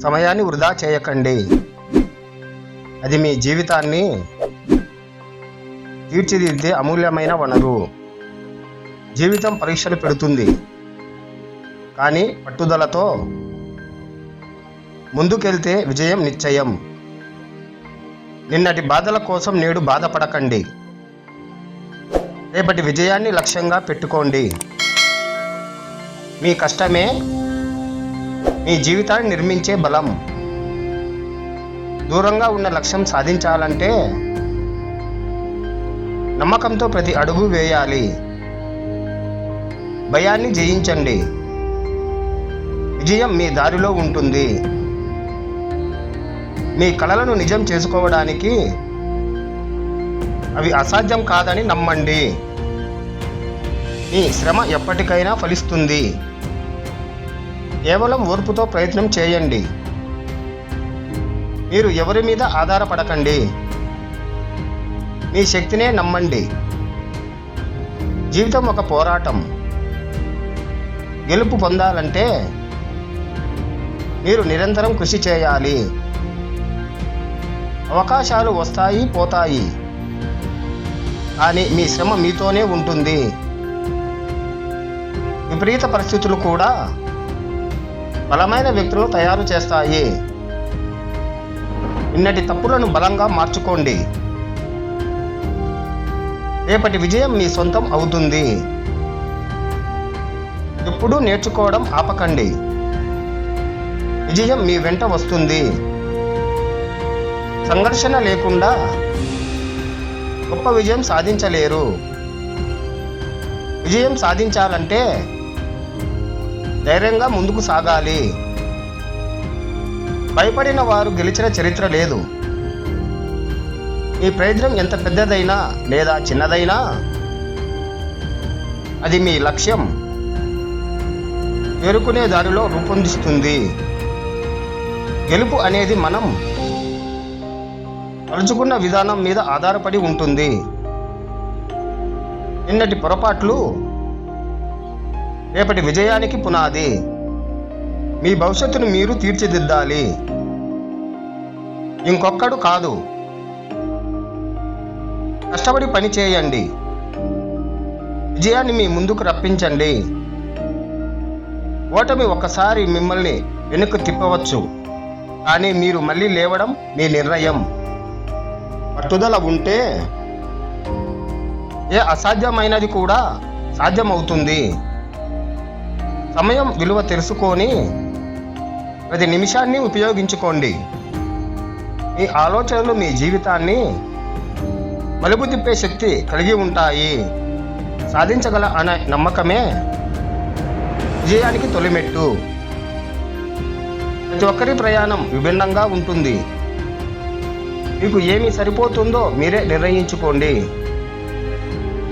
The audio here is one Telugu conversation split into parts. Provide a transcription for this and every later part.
సమయాన్ని వృధా చేయకండి. అది మీ జీవితాన్ని తీర్చిదిద్దే అమూల్యమైన వనరు. జీవితం పరీక్షలు పెడుతుంది, కానీ పట్టుదలతో ముందుకెళ్తే విజయం నిశ్చయం. నిన్నటి బాధల కోసం నేడు బాధపడకండి. రేపటి విజయాన్ని లక్ష్యంగా పెట్టుకోండి. మీ కష్టమే మీ జీవితాన్ని నిర్మించే బలం. దూరంగా ఉన్న లక్ష్యం సాధించాలంటే నమ్మకంతో ప్రతి అడుగు వేయాలి. భయాన్ని జయించండి. విజయం మీ దారిలో ఉంటుంది. మీ కలలను నిజం చేసుకోవడానికి అవి అసాధ్యం కాదని నమ్మండి. మీ శ్రమ ఎప్పటికైనా ఫలిస్తుంది. కేవలం ఓర్పుతో ప్రయత్నం చేయండి. మీరు ఎవరి మీద ఆధారపడకండి. మీ శక్తినే నమ్మండి. జీవితం ఒక పోరాటం. గెలుపు పొందాలంటే మీరు నిరంతరం కృషి చేయాలి. అవకాశాలు వస్తాయి, పోతాయి, కానీ మీ శ్రమ మీతోనే ఉంటుంది. విపరీత పరిస్థితులు కూడా బలమైన వ్యక్తులను తయారు చేస్తాయి. నిన్నటి తప్పులను బలంగా మార్చుకోండి. రేపటి విజయం మీ సొంతం అవుతుంది. ఎప్పుడూ నేర్చుకోవడం ఆపకండి. విజయం మీ వెంట వస్తుంది. సంఘర్షణ లేకుండా గొప్ప విజయం సాధించలేరు. విజయం సాధించాలంటే ధైర్యంగా ముందుకు సాగాలి. భయపడిన వారు గెలిచిన చరిత్ర లేదు. మీ ప్రయత్నం ఎంత పెద్దదైనా లేదా చిన్నదైనా అది మీ లక్ష్యం చేరుకునే దారిలో రూపొందిస్తుంది. గెలుపు అనేది మనం తలుచుకున్న విధానం మీద ఆధారపడి ఉంటుంది. నిన్నటి పొరపాట్లు రేపటి విజయానికి పునాది. మీ భవిష్యత్తును మీరు తీర్చిదిద్దాలి, ఇంకొక్కడు కాదు. కష్టపడి పని చేయండి. విజయాన్ని మీ ముందుకు రప్పించండి. ఓటమి ఒక్కసారి మిమ్మల్ని వెనుక తిప్పవచ్చు, కానీ మీరు మళ్ళీ లేవడం మీ నిర్ణయం. పట్టుదల ఉంటే ఏ అసాధ్యమైనది కూడా సాధ్యమవుతుంది. సమయం విలువ తెలుసుకొని ప్రతి నిమిషాన్ని ఉపయోగించుకోండి. మీ ఆలోచనలు మీ జీవితాన్ని మలుపు తిప్పే శక్తి కలిగి ఉంటాయి. సాధించగల అనే నమ్మకమే విజయానికి తొలిమెట్టు. ప్రతి ఒక్కరి ప్రయాణం విభిన్నంగా ఉంటుంది. మీకు ఏమి సరిపోతుందో మీరే నిర్ణయించుకోండి.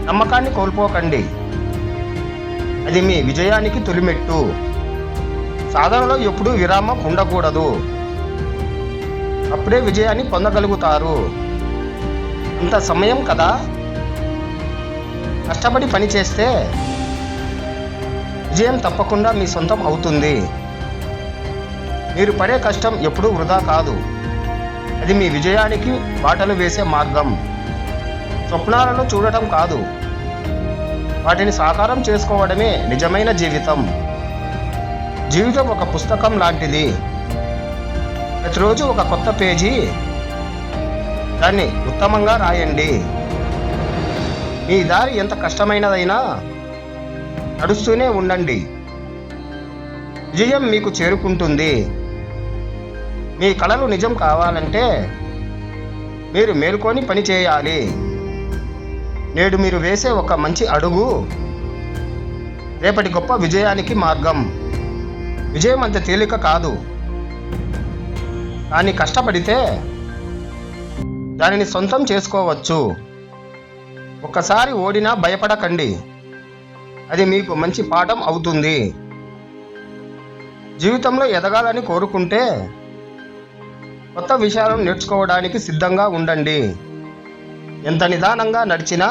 నమ్మకాన్ని కోల్పోకండి. అది మీ విజయానికి తొలిమెట్టు. సాధనలో ఎప్పుడూ విరామం ఉండకూడదు. అప్పుడే విజయాన్ని పొందగలుగుతారు. అంత సమయం కదా. కష్టపడి పని చేస్తే విజయం తప్పకుండా మీ సొంతం అవుతుంది. మీరు పడే కష్టం ఎప్పుడూ వృధా కాదు. అది మీ విజయానికి బాటలు వేసే మార్గం. స్వప్నాలను చూడటం కాదు, వాటిని సాకారం చేసుకోవడమే నిజమైన జీవితం. జీవితం ఒక పుస్తకం లాంటిది. ప్రతిరోజు ఒక కొత్త పేజీ. దాన్ని ఉత్తమంగా రాయండి. మీ దారి ఎంత కష్టమైనదైనా నడుస్తూనే ఉండండి. విజయం మీకు చేరుకుంటుంది. మీ కలలు నిజం కావాలంటే మీరు మేల్కొని పని చేయాలి. నేడు మీరు వేసే ఒక మంచి అడుగు రేపటి గొప్ప విజయానికి మార్గం. విజయం అంత తేలిక కాదు, కానీ కష్టపడితే దానిని సొంతం చేసుకోవచ్చు. ఒక్కసారి ఓడినా భయపడకండి. అది మీకు మంచి పాఠం అవుతుంది. జీవితంలో ఎదగాలని కోరుకుంటే కొత్త విషయాలను నేర్చుకోవడానికి సిద్ధంగా ఉండండి. ఎంత నిదానంగా నడిచినా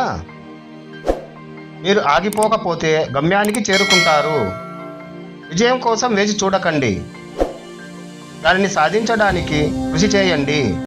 మీరు ఆగిపోకపోతే గమ్యానికి చేరుకుంటారు. విజయం కోసం వేచి చూడకండి. దానిని సాధించడానికి కృషి చేయండి.